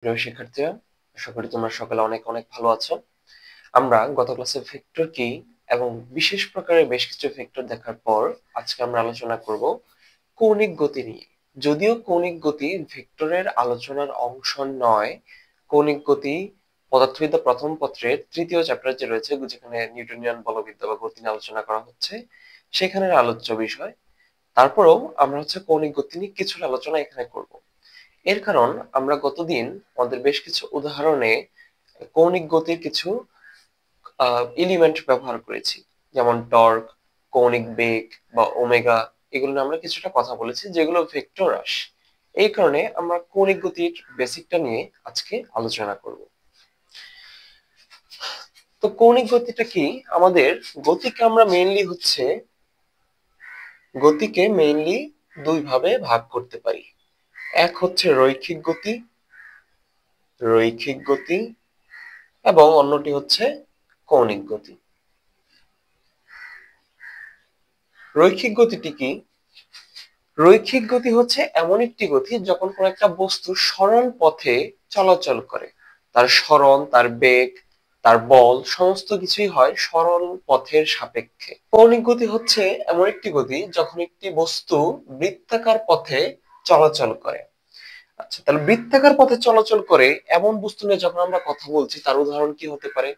প্রিয় শিক্ষার্থীরা, আশা করি তোমরা সকলে অনেক অনেক ভালো আছো। আমরা গত ক্লাসে ভেক্টর কি এবং বিশেষ প্রকারের বেশ কিছু ভেক্টর দেখার পর আজকে আমরা আলোচনা করব কৌণিক গতি নিয়ে। যদিও কৌণিক গতি ভেক্টরের আলোচনার অংশ নয়, কৌণিক গতি পদার্থবিদ্যা প্রথম পত্রের তৃতীয় চ্যাপ্টার যে রয়েছে, যেখানে নিউটনিয়ান বলবিদ্যা বা গতি নিয়ে আলোচনা করা হচ্ছে, সেখানের আলোচ্য বিষয়। তারপরেও আমরা কৌণিক গতি নিয়ে কিছুটা আলোচনা এখানে করব। এর কারণ আমরা গতদিন আমাদের বেশ কিছু উদাহরণে কৌণিক গতির কিছু এলিমেন্ট ব্যবহার করেছি, যেমন টর্ক, কৌণিক বেগ বা ওমেগা। এগুলো নিয়ে আমরা কিছুটা কথা বলেছি, যেগুলো ভেক্টর রাশি। এই কারণে আমরা কৌণিক গতির বেসিকটা নিয়ে আজকে আলোচনা করব। তো কৌণিক গতিটা কি? আমাদের গতিকে মেইনলি দুই ভাবে ভাগ করতে পারি। এক হচ্ছে রৈখিক গতি এবং অন্যটি হচ্ছে কৌণিক গতি। রৈখিক গতিটি কি? রৈখিক গতি হচ্ছে এমন একটি গতি যখন কোন একটা বস্তু সরল পথে চলাচল করে। তার সরণ, তার বেগ, তার বল সমস্ত কিছুই হয় সরল পথের সাপেক্ষে। কৌণিক গতি হচ্ছে এমন একটি গতি যখন একটি বস্তু বৃত্তাকার পথে চলাচল করে। আচ্ছা, তাহলে বৃত্তাকার পথে চলাচল করে এমন বস্তু নিয়ে যখন আমরা কথা বলছি, তার উদাহরণ কি হতে পারে?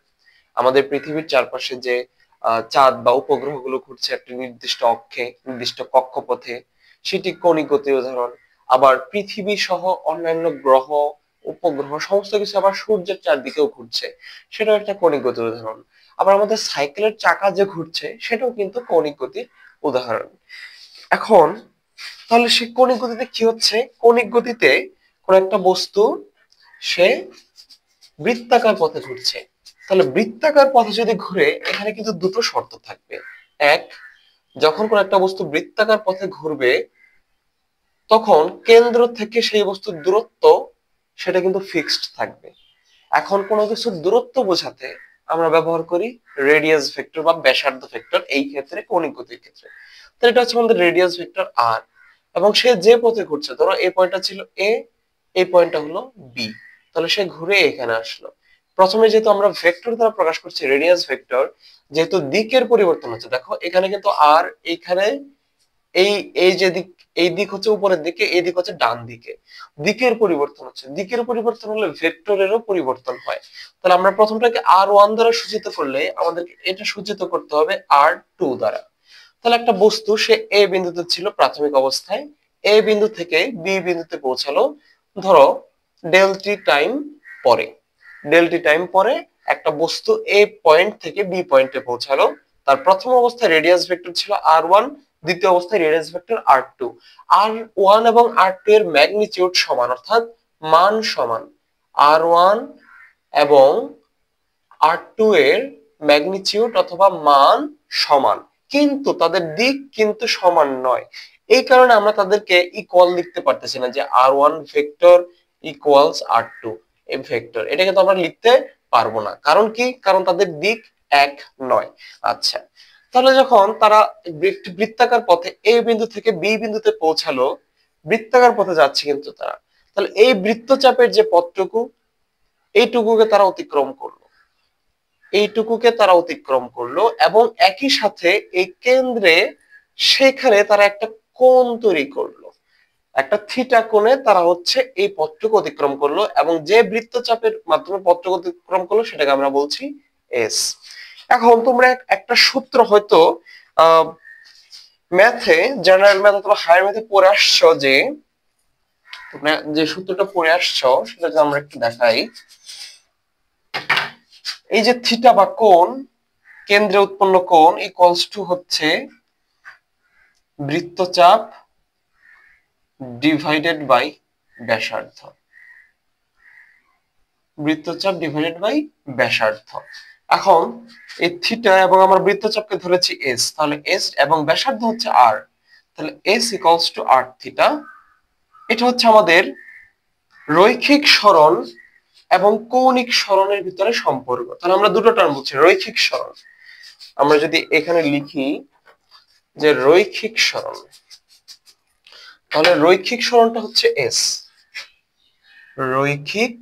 আমাদের পৃথিবীর চারপাশে যে চাঁদ বা উপগ্রহগুলো ঘুরছে একটা নির্দিষ্ট অক্ষে, নির্দিষ্ট কক্ষপথে, সেটি কৌণিক গতির উদাহরণ। আবার পৃথিবী সহ অন্যান্য গ্রহ, উপগ্রহ সমস্ত কিছু আবার সূর্যের চারদিকেও ঘুরছে, সেটাও একটা কৌণিক গতির উদাহরণ। আবার আমাদের সাইকেলের চাকা যে ঘুরছে, সেটাও কিন্তু কৌণিক গতির উদাহরণ। এখন তাহলে সে কৌণিক গতিতে কি হচ্ছে? কৌণিক গতিতে কোন একটা বস্তু সে বৃত্তাকার পথে ঘুরছে। তাহলে বৃত্তাকার পথে যদি ঘুরে, এখানে কিন্তু দুটো শর্ত থাকবে। এক, যখন কোন একটা বস্তু বৃত্তাকার পথে ঘুরবে, তখন কেন্দ্র থেকে সেই বস্তুর দূরত্ব সেটা কিন্তু ফিক্সড থাকবে। এখন কোনো কিছুর দূরত্ব বোঝাতে আমরা ব্যবহার করি রেডিয়াস ভেক্টর বা ব্যাসার্ধ ভেক্টর, এই ক্ষেত্রে কৌণিক গতির ক্ষেত্রে। তাহলে এটা হচ্ছে আমাদের রেডিয়াস ভেক্টর আর, এবং সে যে পথে ঘুরছে, ধরো এই পয়েন্টটা ছিল এ, এই পয়েন্টটা হলো বি, তাহলে সে ঘুরে এখানে আসলো। প্রথমে যেহেতু আমরা ভেক্টর দ্বারা প্রকাশ করছি রেডিয়াস ভেক্টর, যেহেতু দিকের পরিবর্তন হচ্ছে, দেখো এখানে কিন্তু আর, এখানে এই এই যে দিক, এই দিক হচ্ছে উপরের দিকে, এই দিক হচ্ছে ডান দিকে, দিকের পরিবর্তন হচ্ছে। দিকের পরিবর্তন হলে ভেক্টরেরও পরিবর্তন হয়। তাহলে আমরা প্রথমটাকে আর1 দ্বারা সূচিত করলে আমাদেরকে এটা সূচিত করতে হবে আর2 দ্বারা। তাহলে একটা বস্তু সে এ বিন্দুতে ছিল প্রাথমিক অবস্থায়, এ বিন্দু থেকে বি বিন্দুতে পৌঁছালো, ধরো ডেল টাইম পরে। ডেল টাইম পরে একটা বস্তু এ পয়েন্ট থেকে বি পয়েন্টে পৌঁছালো। তার প্রথম অবস্থায় রেডিয়াস ভেক্টর ছিল আর1, দ্বিতীয় অবস্থায় রেডিয়াস ভেক্টর আর2। আর1 এবং আর2 এর ম্যাগনিটিউড সমান, অর্থাৎ মান সমান। আর1 এবং আর2 এর ম্যাগনিটিউড অথবা মান সমান, কিন্তু তাদের দিক কিন্তু সমান নয়। এই কারণে আমরা তাদেরকে ইকুয়াল লিখতে পারতেছি না, যে আর1 ভেক্টর ইকুয়ালস আর2 এই ভেক্টর, এটা কিন্তু আমরা লিখতে পারবো না। কারণ কি? কারণ তাদের দিক এক নয়। আচ্ছা, তাহলে যখন তারা বৃত্তাকার পথে এ বিন্দু থেকে বি বিন্দুতে পৌঁছালো, বৃত্তাকার পথে যাচ্ছে কিন্তু তারা, তাহলে এই বৃত্তচাপের যে পথটুকু, এইটুকুকে তারা অতিক্রম করলো, এবং একই সাথে এই কেন্দ্রে সেখানে তারা একটা কোণ তৈরি করলো, একটা থিটা কোণে তারা এই পথটুকু অতিক্রম করলো, এবং যে বৃত্তচাপের মাধ্যমে পথটুকু অতিক্রম করলো সেটাকে আমরা বলছি এস। এখন তোমরা একটা সূত্র হয়তো ম্যাথে, জেনারেল ম্যাথ অথবা হায়ার ম্যাথে পড়ে আসছো, যে তোমরা যে সূত্রটা পড়ে আসছো সেটা যদি আমরা একটু দেখাই। এই যে থিটা বা কোণ, কেন্দ্রে উৎপন্ন কোণ ইকুয়ালস টু হচ্ছে বৃত্তচাপ ডিভাইডেড বাই ব্যাসার্ধ। বৃত্তচাপ ডিভাইডেড বাই ব্যাসার্ধ। এখন এই থিটা এবং আমরা বৃত্তচাপকে ধরেছি এস, তাহলে এস এবং ব্যাসার্ধ হচ্ছে আর, তাহলে S equals to R theta. এটা হচ্ছে আমাদের রৈখিক সরণ এবং কৌণিক সরণের ভিতরে সম্পর্ক। তাহলে আমরা দুটো টার্ম বলছি, রৈখিক সরণ। আমরা যদি এখানে লিখি যে রৈখিক সরণ, তাহলে রৈখিক সরণটা হচ্ছে এস, রৈখিক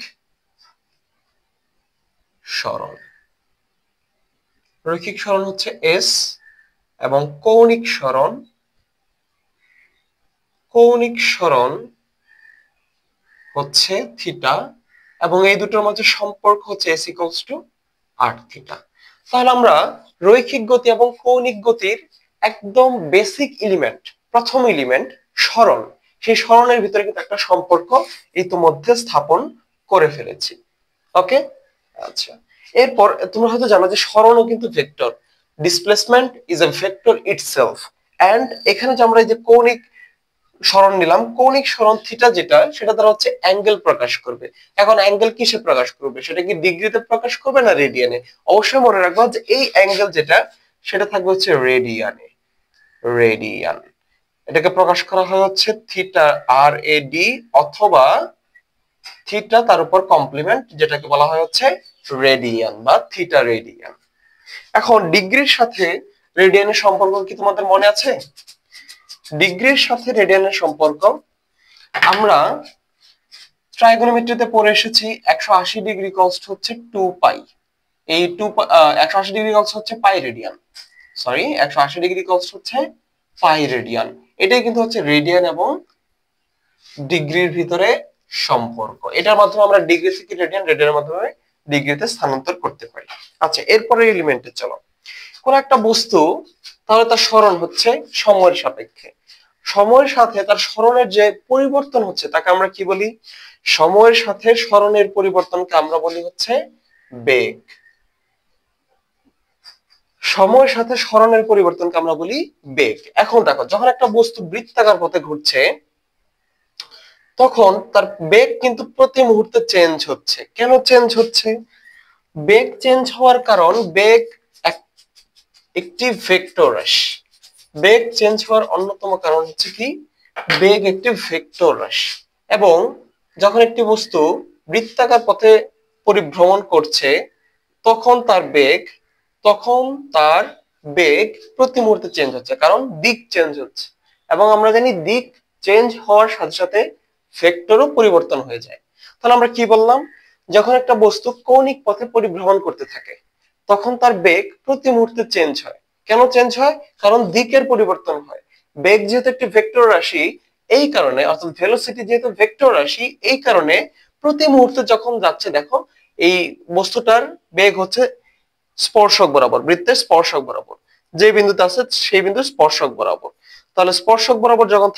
সরণ। রৈখিক সরণ হচ্ছে এস, এবং কৌণিক সরণ হচ্ছে থিটা, এবং এই দুটোর মধ্যে সম্পর্ক হচ্ছে S equals to R theta. তাহলে আমরা রৈখিক গতি এবং কৌণিক গতির একদম বেসিক এলিমেন্ট, প্রথম এলিমেন্ট সরণ, সেই সরণের ভিতরে কিন্তু একটা সম্পর্ক ইতিমধ্যে স্থাপন করে ফেলেছি। ওকে, আচ্ছা। এরপর তোমরা হয়তো জানো যে সরণও কিন্তু vector, displacement is a vector itself. And এখানে যে আমরা এই যে কৌণিক সরণ নিলাম, কৌণিক সরণ থিটা যেটা, সেটা দ্বারা হচ্ছে অ্যাঙ্গেল প্রকাশ করবে। এখন অ্যাঙ্গেল কিসে প্রকাশ করবে, সেটা কি ডিগ্রিতে প্রকাশ করবে না রেডিয়ানে? অবশ্যই মনে রাখবো যে এই অ্যাঙ্গেল যেটা, সেটা থাকবে হচ্ছে রেডিয়ানে। রেডিয়ান, এটাকে প্রকাশ করা হয় হচ্ছে থিটা আর এ ডি, অথবা থিটা তার উপর কমপ্লিমেন্ট, যেটাকে বলা হয় হচ্ছে রেডিয়ান বা থিটা রেডিয়ান। এখন ডিগ্রির সাথে রেডিয়ানের সম্পর্ক কি তোমাদের মনে আছে? ডিগ্রির সাথে রেডিয়ানের সম্পর্ক আমরা ট্রাইগোনোমেট্রিতে পড়ে এসেছি। 180 ডিগ্রি ইকুয়ালস হচ্ছে 2 পাই। এই 180 ডিগ্রি ইকুয়ালস হচ্ছে পাই রেডিয়ান। সরি, 180 ডিগ্রি ইকুয়ালস হচ্ছে পাই রেডিয়ান। এটাই কিন্তু হচ্ছে রেডিয়ান এবং ডিগ্রির ভিতরে সম্পর্ক। এটার মাধ্যমে আমরা ডিগ্রি থেকে রেডিয়ান, রেডিয়ানের মাধ্যমে ডিগ্রিতে স্থানান্তর করতে পারি। আচ্ছা, এরপরে এলিমেন্টে চলো। কোন একটা বস্তু, তাহলে তার সরণ হচ্ছে সময়ের সাপেক্ষে। সময়ের সাথে তার সরণের যে পরিবর্তন হচ্ছে তাকে আমরা কি বলি? সময়ের সাথে সরণের পরিবর্তনকে আমরা বলি হচ্ছে বেগ। সময়ের সাথে সরণের পরিবর্তনকে আমরা বলি বেগ। এখন দেখো, যখন একটা বস্তু বৃত্তাকার পথে ঘুরছে, তখন তার বেগ কিন্তু প্রতি মুহূর্তে চেঞ্জ হচ্ছে। কেন চেঞ্জ হচ্ছে? বেগ চেঞ্জ হওয়ার কারণ, বেগ একটি ভেক্টর রাশি। বেগ চেঞ্জ হওয়ার অন্যতম কারণ হচ্ছে কি, বেগ একটি ভেক্টর রাশি। এবং যখন একটি বস্তু বৃত্তাকার পথে পরিভ্রমণ করছে, তখন তার বেগ প্রতি মুহূর্তে চেঞ্জ হচ্ছে, কারণ দিক চেঞ্জ হচ্ছে। এবং আমরা জানি দিক চেঞ্জ হওয়ার সাথে সাথে ভেক্টরও পরিবর্তন হয়ে যায়। তাহলে আমরা কি বললাম? যখন একটা বস্তু কৌণিক পথে পরিভ্রমণ করতে থাকে, তখন তার বেগ প্রতি মুহূর্তে চেঞ্জ হয়। কেন চেঞ্জ হয়? কারণ দিকের পরিবর্তন হয়। বেগ যেহেতু একটি ভেক্টর রাশি, এই কারণে, অর্থাৎ ভেলোসিটি যেহেতু ভেক্টর রাশি, এই কারণে প্রতি মুহূর্তে যখন যাচ্ছে, দেখো এই বস্তুটার বেগ হচ্ছে স্পর্শক বরাবর, বৃত্তের স্পর্শক বরাবর, যে বিন্দুতে আছে সেই বিন্দু স্পর্শক বরাবর। তাহলে স্পর্শক বরাবর যখন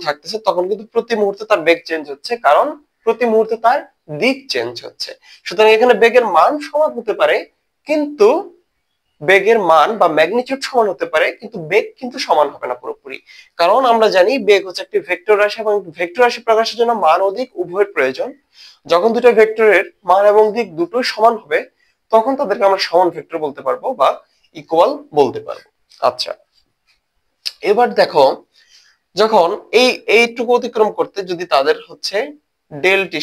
থাকতেছে, তখন কিন্তু প্রতি মুহূর্তে তার বেগ চেঞ্জ হচ্ছে, কারণ প্রতি মুহূর্তে তার দিক চেঞ্জ হচ্ছে। সুতরাং এখানে বেগের মান সমান হতে পারে, কিন্তু বেগের মান বা ম্যাগনিটিউড সমান হতে পারে, কিন্তু বেগ কিন্তু সমান হবে না পুরোপুরি। কারণ আমরা জানি বেগ হচ্ছে একটি ভেক্টর রাশি, এবং ভেক্টর রাশি প্রকাশের জন্য মান ও দিক উভয়ের প্রয়োজন। যখন দুটো ভেক্টরের মান এবং দিক দুটোই সমান হবে, তখন তাদেরকে আমরা সমান ভেক্টর বলতে পারবো বা ইকুয়াল বলতে পারবো। আচ্ছা, এবার দেখো, যখন এইটুকু অতিক্রম করতে যদি তাদের হচ্ছে ডেলটি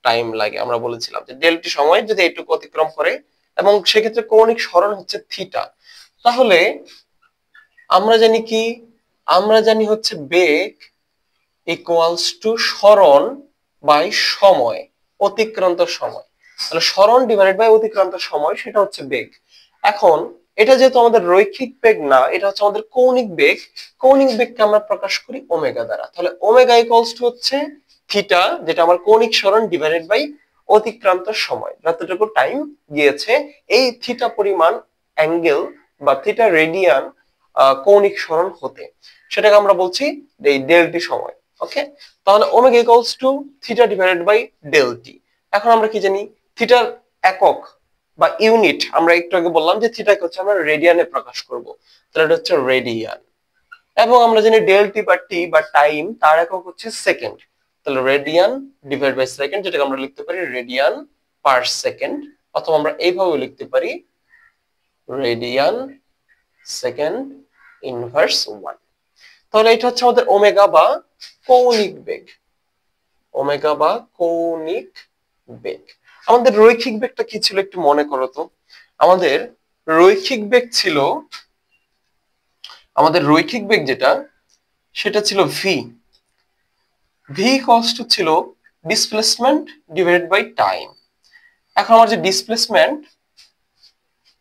টাইম লাগে, আমরা বলেছিলাম যে ডেলটি সময় যদি এইটুকু অতিক্রম করে, এবং সেক্ষেত্রে কৌণিক সরণ হচ্ছে থিটা, তাহলে আমরা জানি কি? আমরা জানি হচ্ছে বেগ ইকুয়ালস টু সরণ বাই সময়, অতিক্রান্ত সময়। তাহলে সরণ ডিভাইডেড বাই অতিক্রান্ত সময়, সেটা হচ্ছে বেগ। এখন এটা যেহেতু আমাদের রৈখিক বেগ না, এটা হচ্ছে আমাদের কৌণিক বেগ। কৌণিক বেগকে আমরা প্রকাশ করি ওমেগা দ্বারা। তাহলে ওমেগা ইকুয়ালস টু হচ্ছে থিটা, যেটা আমার কৌণিক সরণ, ডিভাইডেড বাই অতিক্রান্ত সময়, যতটুকু টাইম গিয়েছে এই থিটা পরিমাণ অ্যাঙ্গেল বা থিটা রেডিয়ান কৌণিক সরণ হতে, সেটাকে আমরা বলছি এই ডেলটি সময়। ওকে, তাহলে omega equals to theta divided by del t. এখন আমরা কি জানি? থিটার একক বা ইউনিট, আমরা একটু আগে বললাম যে থিটাকে হচ্ছে আমরা রেডিয়ানে প্রকাশ করব, তাহলে এটা হচ্ছে রেডিয়ান। এবং আমরা জানি ডেলটি বা টি বা টাইম, তার একক হচ্ছে সেকেন্ড। তাহলে রেডিয়ান ডিভাইড বাই সেকেন্ড, যেটাকে আমরা লিখতে পারি রেডিয়ান পার সেকেন্ড, অথবা আমরা এইভাবে লিখতে পারি রেডিয়ান সেকেন্ড ইনভার্স 1। তাহলে এটা হচ্ছে আমাদের ওমেগা বা কৌণিক বেগ। ওমেগা বা কৌণিক বেগ। আমাদের রৈখিক বেগটা কি ছিল একটু মনে করো তো। আমাদের রৈখিক বেগ ছিল, যেটা সেটা ছিল ভি। ভি ইকুয়ালস টু ছিল ডিসপ্লেসমেন্ট ডিভাইডেড বাই টাইম। এখন আমার যে ডিসপ্লেসমেন্ট,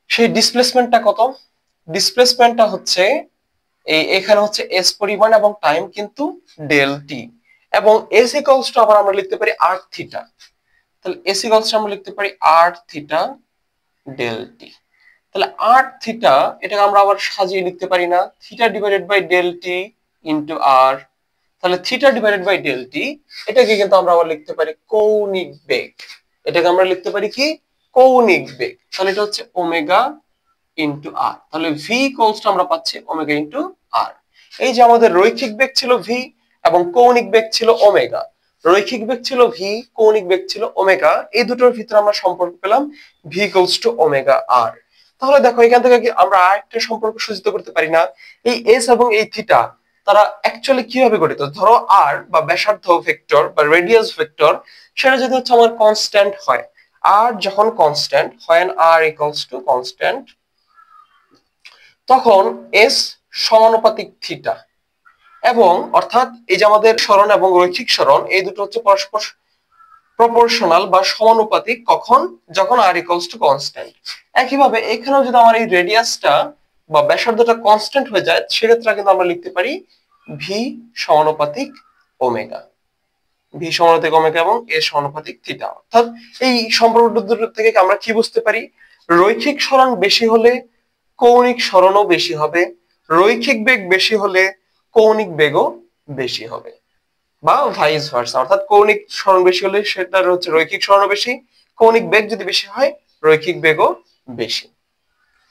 সেই ডিসপ্লেসমেন্টটা কত? ডিসপ্লেসমেন্টটা হচ্ছে এখানে হচ্ছে এস পরিমাণ এবং টাইম কিন্তু ডেল টি, এবং এস ইকুয়ালস টু আবার আমরা লিখতে পারি আর থিটা। তাহলে এস ইকুয়ালস টু আমরা লিখতে পারি আর থিটা ডেল টি। তাহলে আর থিটা এটাকে আমরা আবার সাজিয়ে লিখতে পারি না, theta divided by del t into R. তাহলে theta divided by del t, এটাকে কিন্তু আমরা আবার লিখতে পারি কৌণিক বেগ। এটাকে আমরা লিখতে পারি কি? কৌণিক বেগ। তাহলে এটা হচ্ছে ওমেগা ইনটু আর। তাহলে ভি ইকুয়ালস টু আমরা পাচ্ছি ওমেগা ইনটু আর। এই যে আমাদের রৈখিক বেগ ছিল ভি এবং কৌণিক বেগ ছিল ওমেগা। রৈখিক বেগ ছিল ভি, কৌণিক বেগ ছিল ওমেগা। এই দুটোর ভিতরে আমরা সম্পর্ক পেলাম V equals to omega R. তাহলে দেখো এখান থেকে কি আমরা আরেকটা সম্পর্ক সূচিত করতে পারি না? এই এস এবং এই থিটা তারা অ্যাকচুয়ালি কিভাবে গঠিত? ধরো আর বা ব্যাসার্ধ ভেক্টর বা রেডিয়াস ভেক্টর, সেটা যদি হচ্ছে আমার কনস্ট্যান্ট হয়, আর যখন কনস্ট্যান্ট হয়, আর ইকুয়ালস টু কনস্ট্যান্ট, তখন এস সমানুপাতিক থিটা। এবং অর্থাৎ এই যে আমাদের সরণ এবং রৈখিক সরণ এই দুটো হচ্ছে পরস্পর প্রপোর্শনাল বা সমানুপাতিক, কখন? যখন আর ইকুয়ালস টু কনস্ট্যান্ট। একইভাবে এখানেও যদি আমার এই রেডিয়াসটা বা ব্যাসার্ধটা কনস্ট্যান্ট হয়ে যায়, সেক্ষেত্রে কিন্তু আমরা লিখতে পারি ভি সমানুপাতিক ওমেগা। ভি সমানুপাতিক ওমেগা এবং এ সমানুপাতিক থিটা। অর্থাৎ এই সম্পর্ক দুটো থেকে আমরা কি বুঝতে পারি? রৈখিক সরণ বেশি হলে কৌণিক সরণও বেশি হবে, রৈখিক বেগ বেশি হলে কৌণিক বেগও বেশি হবে, বা ভাইস ভার্সা। অর্থাৎ কৌণিক সরণ বেশি হলে সেটার হচ্ছে রৈখিক সরণও বেশি, কৌণিক বেগ যদি বেশি হয় রৈখিক বেগও বেশি।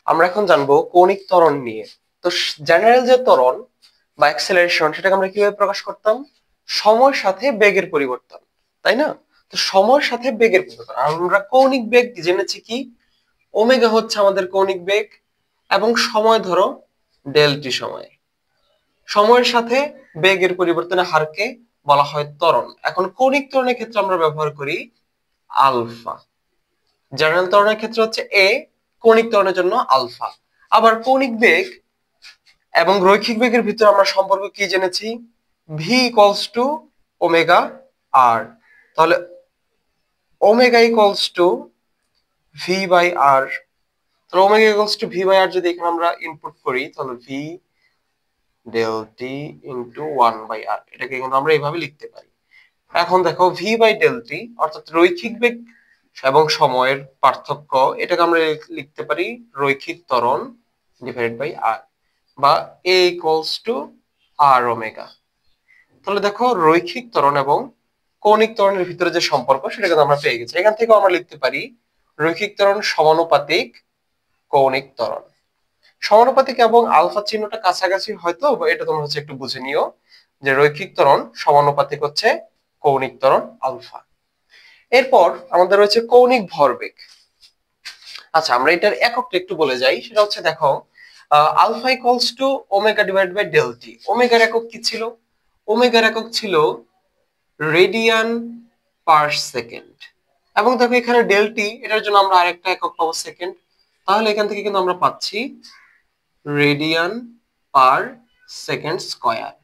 আমরা এখন জানবো কৌণিক ত্বরণ নিয়ে। তো জেনারেল যে ত্বরণ বা অ্যাক্সেলারেশন, সেটাকে আমরা কিভাবে প্রকাশ করতাম? সময়ের সাথে বেগের পরিবর্তন, তাই না? তো সময়ের সাথে বেগের পরিবর্তন। আমরা কৌণিক বেগ জেনেছি কি? ওমেগা হচ্ছে আমাদের কৌণিক বেগ, এবং সময় ধরো ডেল টি সময়। সময়ের সাথে বেগের পরিবর্তনের হারকে বলা হয় ত্বরণ। এখন কৌণিক ত্বরণের ক্ষেত্রে আমরা ব্যবহার করি আলফা। জেনারেল ত্বরণের ক্ষেত্রে হচ্ছে এ, কৌণিক ত্বরণের জন্য আলফা। আবার কৌণিক বেগ এবং রৈখিক বেগের ভিতরে আমরা সম্পর্ক কি জেনেছি? V equals to omega R. তাহলে omega equals to V by R. তাহলে omega equals to V by R যদি এখানে আমরা ইনপুট করি, তাহলে V del t into 1 by R, এটাকে কিন্তু আমরা এইভাবে লিখতে পারি। এখন দেখো ভি বাই ডেল টি অর্থাৎ রৈখিক বেগ এবং সময়ের পার্থক্য, এটাকে আমরা লিখতে পারি রৈখিক ত্বরণ ডিভাইডেড বাই আর, বা এ ইকুয়ালস টু আর ওমেগা। তাহলে দেখো রৈখিক ত্বরণ এবং কৌণিক ত্বরণের ভিতরে যে সম্পর্ক, সেটা কিন্তু আমরা পেয়ে গেছি। এখান থেকে আমরা লিখতে পারি রৈখিক ত্বরণ সমানুপাতিক কৌণিক ত্বরণ। সমানুপাতিক এবং আলফা চিহ্নটা কাছাকাছি হয়তো, এটা তোমরা হচ্ছে একটু বুঝে নিও যে রৈখিক ত্বরণ সমানুপাতিক হচ্ছে কৌণিক ত্বরণ আলফা। এরপর আমাদের রয়েছে কৌণিক ভরবেগ। আচ্ছা, আমরা এটার এককটা একটু বলে যাই। সেটা হচ্ছে দেখো alpha equals to omega divided by del t. ওমেগার একক কি ছিল? ওমেগার একক ছিল রেডিয়ান পার সেকেন্ড। এবং দেখো এখানে ডেল টি, এটার জন্য আমরা আরেকটা একক পাবো সেকেন্ড। তাহলে এখান থেকে কিন্তু আমরা পাচ্ছি রেডিয়ান পার সেকেন্ড স্কয়ার।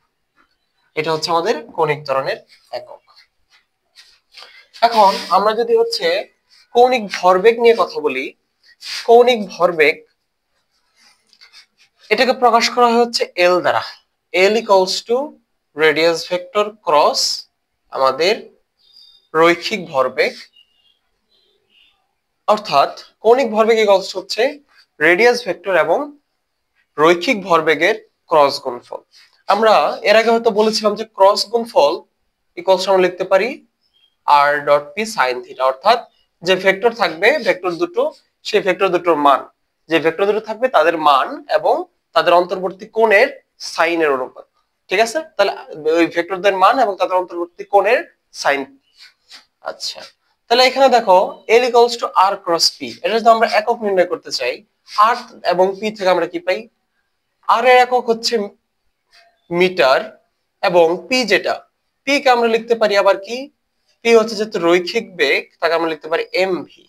এটা হচ্ছে আমাদের কৌণিক ত্বরণের একক। এখন আমরা যদি হচ্ছে কৌণিক ভরবেগ নিয়ে কথা বলি, কৌণিক ভরবেগ এটাকে প্রকাশ করা হচ্ছে এল দ্বারা। L equals to radius vector cross আমাদের রৈখিক ভরবেগ। অর্থাৎ কৌণিক ভরবেগ ইকুয়ালস হচ্ছে রেডিয়াস ভেক্টর এবং রৈখিক ভরবেগের ক্রস গুণফল। আমরা এর আগে হয়তো বলেছিলাম যে ক্রস গুণফল ইকুয়ালস আমরা লিখতে পারি আর ডট পি সাইন থিটা। অর্থাৎ যে ভেক্টর থাকবে, ভেক্টর দুটো, সেই ভেক্টর দুটোর মান, যে ভেক্টর দুটো থাকবে তাদের মান এবং তাদের অন্তর্বর্তী কোণের সাইনের অনুপাত। ঠিক আছে? তাহলে ওই ভেক্টরদের মান এবং তাদের অন্তর্বর্তী কোণের সাইন। আচ্ছা, তাহলে এখানে দেখো L equals to R cross P. এটা যদি আমরা একক নির্ণয় করতে চাই, আর এবং পি থেকে আমরা কি পাই? আর এর একক হচ্ছে মিটার, এবং পি যেটা, পি কে আমরা লিখতে পারি আবার কি? পি হচ্ছে যেহেতু রৈখিক বেগ, তাকে আমরা লিখতে পারি এম ভি।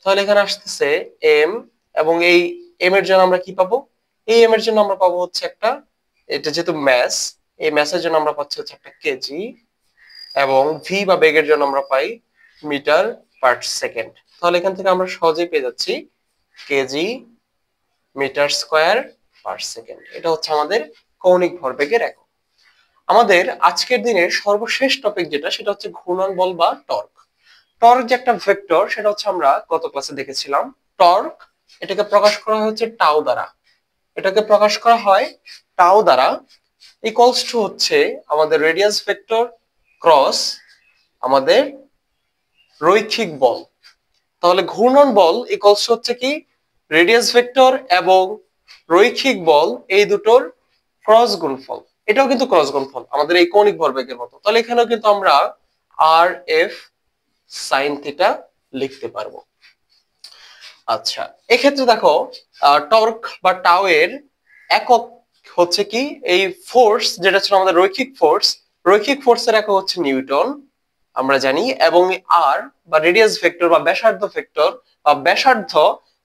তাহলে এখানে আসতেছে এম, এবং এই এম এর জন্য আমরা কি পাবো? এই এম এর জন্য আমরা পাবো হচ্ছে একটা, এটা যেহেতু ম্যাস, এই ম্যাসের জন্য আমরা পাচ্ছি হচ্ছে একটা কেজি এবং ভি বা বেগের জন্য আমরা পাই মিটার পার সেকেন্ড। তাহলে এখান থেকে আমরা সহজেই পেয়ে যাচ্ছি kg metre square per second. এটা হচ্ছে আমাদের কৌণিক ভরবেগের একক। আমাদের আজকের দিনের সর্বশেষ টপিক যেটা, সেটা হচ্ছে ঘূর্ণন বল বা টর্ক। টর্ক যে একটা ভেক্টর, সেটা হচ্ছে আমরা গত ক্লাসে দেখেছিলাম। টর্ক এটাকে প্রকাশ করা হচ্ছে টাউ দ্বারা। এটাকে প্রকাশ করা হয় টাউ দ্বারা, ইকুয়ালস টু হচ্ছে আমাদের রেডিয়াস ভেক্টর ক্রস আমাদের রৈখিক বল। তাহলে ঘূর্ণন বল ইকুয়ালস হচ্ছে কি রেডিয়াস ভেক্টর এবং রৈখিক বল, এই দুটোর ক্রস গুণফল। এটাও কিন্তু ক্রস গুণফল আমাদের এই কৌণিক ভরবেগের মতো। তাহলে এখানেও কিন্তু আমরা আর এফ সাইন থিটা লিখতে পারবো। আচ্ছা, এক্ষেত্রে দেখো টর্ক বা টাও এর একক হচ্ছে কি, এই ফোর্স যেটা ছিল আমাদের রৈখিক ফোর্স, রৈখিক ফোর্সের একক হচ্ছে নিউটন আমরা জানি, এবং আর বা রেডিয়াস ভেক্টর বা ব্যাসার্ধ ভেক্টর বা ব্যাসার্ধ,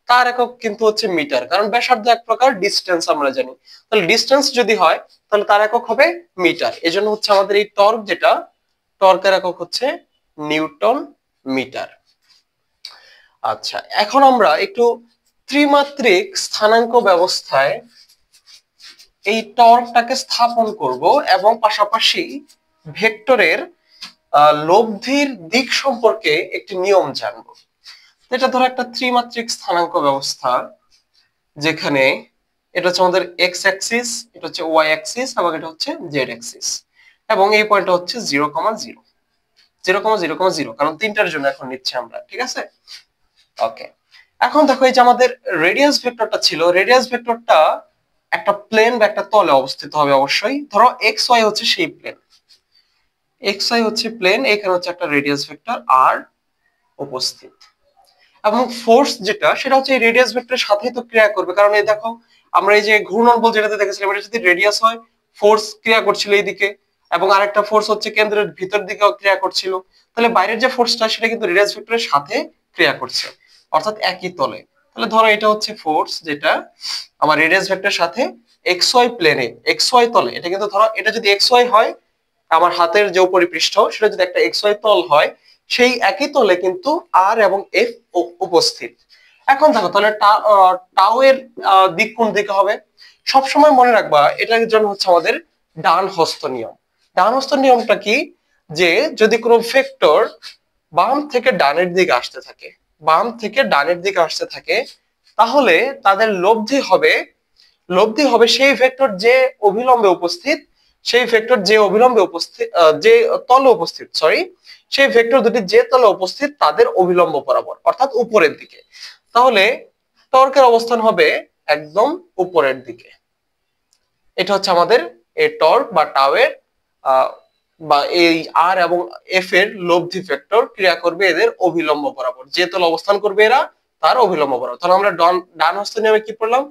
তার একক কিন্তু হচ্ছে মিটার, কারণ ব্যাসার্ধ এক প্রকার ডিস্টেন্স আমরা জানি। তাহলে ডিস্টেন্স যদি হয় তাহলে তার একক হবে মিটার। এজন্য হচ্ছে আমাদের এই টর্ক যেটা, টর্কের একক হচ্ছে নিউটন মিটার। আচ্ছা, এখন আমরা একটু ত্রিমাত্রিক স্থানাঙ্ক ব্যবস্থায় এই টর্কটাকে স্থাপন করব এবং পাশাপাশি ভেক্টরের লব্ধির দিক সম্পর্কে একটি নিয়ম জানবো। এটা ধরো একটা ত্রিমাত্রিক স্থানাঙ্ক ব্যবস্থা, যেখানে এটা হচ্ছে আমাদের এক্স অ্যাক্সিস, এটা হচ্ছে ওয়াই অ্যাক্সিস এবং এটা হচ্ছে জেড অ্যাক্সিস, এবং এই পয়েন্টটা হচ্ছে 0,0 0,0,0, কারণ তিনটার জন্য এখন নিচ্ছি আমরা, ঠিক আছে? ওকে, এখন দেখো এই যে আমাদের রেডিয়াস ভেক্টরটা ছিল, রেডিয়াস ভেক্টরটা একটা প্লেন বা একটা তলে অবস্থিত হবে অবশ্যই। ধরো এক্স ওয়াই হচ্ছে সেই প্লেন, এক্স ওয়াই হচ্ছে প্লেন, এখানে হচ্ছে একটা রেডিয়াস ভেক্টর আর উপস্থিত, এবং ফোর্স যেটা সেটা হচ্ছে এই রেডিয়াস ভেক্টরের সাথেই তো ক্রিয়া করবে। কারণ এই দেখো আমরা এই যে ঘূর্ণন বল যেটাতে দেখেছিলাম, এটা যদি রেডিয়াস হয়, ফোর্স ক্রিয়া করছিল এইদিকে, এবং আরেকটা ফোর্স হচ্ছে কেন্দ্রের ভিতর দিকেও ক্রিয়া করছিল। তাহলে বাইরের যে ফোর্সটা সেটা কিন্তু রেডিয়াস ভেক্টরের সাথে ক্রিয়া করছে, অর্থাৎ একই তলে। তাহলে ধরো এটা হচ্ছে ফোর্স যেটা আমার রেডিয়াস ভেক্টরের সাথে এক্স ওয়াই প্লেনে, এক্স ওয়াই তলে, এটা কিন্তু ধরো এটা যদি এক্স ওয়াই হয়, আমার হাতের যে উপরিপৃষ্ঠ সেটা যদি একটা এক্স ওয়াই তল হয়, সেই একই তলে কিন্তু আর এবং এফ উপস্থিত। এখন দেখো তাহলে টাও এর দিক কোন দিকে হবে? সবসময় মনে রাখবা এটার জন্য হচ্ছে আমাদের ডান হস্ত নিয়ম। ডান হস্ত নিয়মটা কি, যে যদি কোনো ভেক্টর বাম থেকে ডানের দিকে আসতে থাকে, বাম থেকে ডানের দিকে আসতে থাকে, তাহলে তাদের লব্ধি হবে সেই ভেক্টর যে অভিলম্বে উপস্থিত, সেই ভেক্টর যে অভিলম্বে উপস্থিত, যে তলে উপস্থিত, সরি, সেই ভেক্টর দুটি যে তলে উপস্থিত তাদের অভিলম্ব বরাবর, অর্থাৎ উপরের দিকে। তাহলে টর্কের অবস্থান হবে একদম উপরের দিকে। এটা হচ্ছে আমাদের এই টর্ক বা টাওয়ের বা এই আর এবং এফ এর লব্ধি ভেক্টর ক্রিয়া করবে এদের অভিলম্ব বরাবর, যে তলে অবস্থান করবে এরা তার অভিলম্ব বরাবর। তাহলে আমরা ডান হস্ত নিয়মে কি পড়লাম,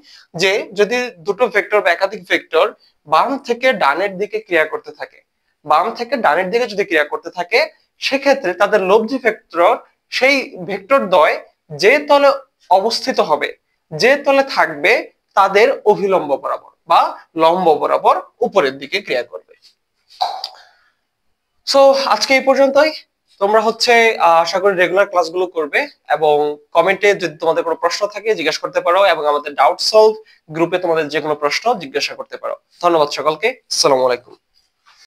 যে যদি দুটো ভেক্টর বা একাধিক ভেক্টর বাম থেকে ডানের দিকে ক্রিয়া করতে থাকে, বাম থেকে ডানের দিকে যদি ক্রিয়া করতে থাকে, সেক্ষেত্রে তাদের লব্ধি ভেক্টর সেই ভেক্টর দ্বয় যে তলে অবস্থিত হবে, যে তলে থাকবে, তাদের অভিলম্ব বরাবর বা লম্ব বরাবর উপরের দিকে ক্রিয়া করবে। সো আজকে এই পর্যন্তই। তোমরা হচ্ছে আশা করি রেগুলার ক্লাসগুলো করবে, এবং কমেন্টে যদি তোমাদের কোনো প্রশ্ন থাকে জিজ্ঞাসা করতে পারো, এবং আমাদের ডাউট সলভ গ্রুপে তোমাদের যে কোনো প্রশ্ন জিজ্ঞাসা করতে পারো। ধন্যবাদ সকলকে, আসসালামু আলাইকুম।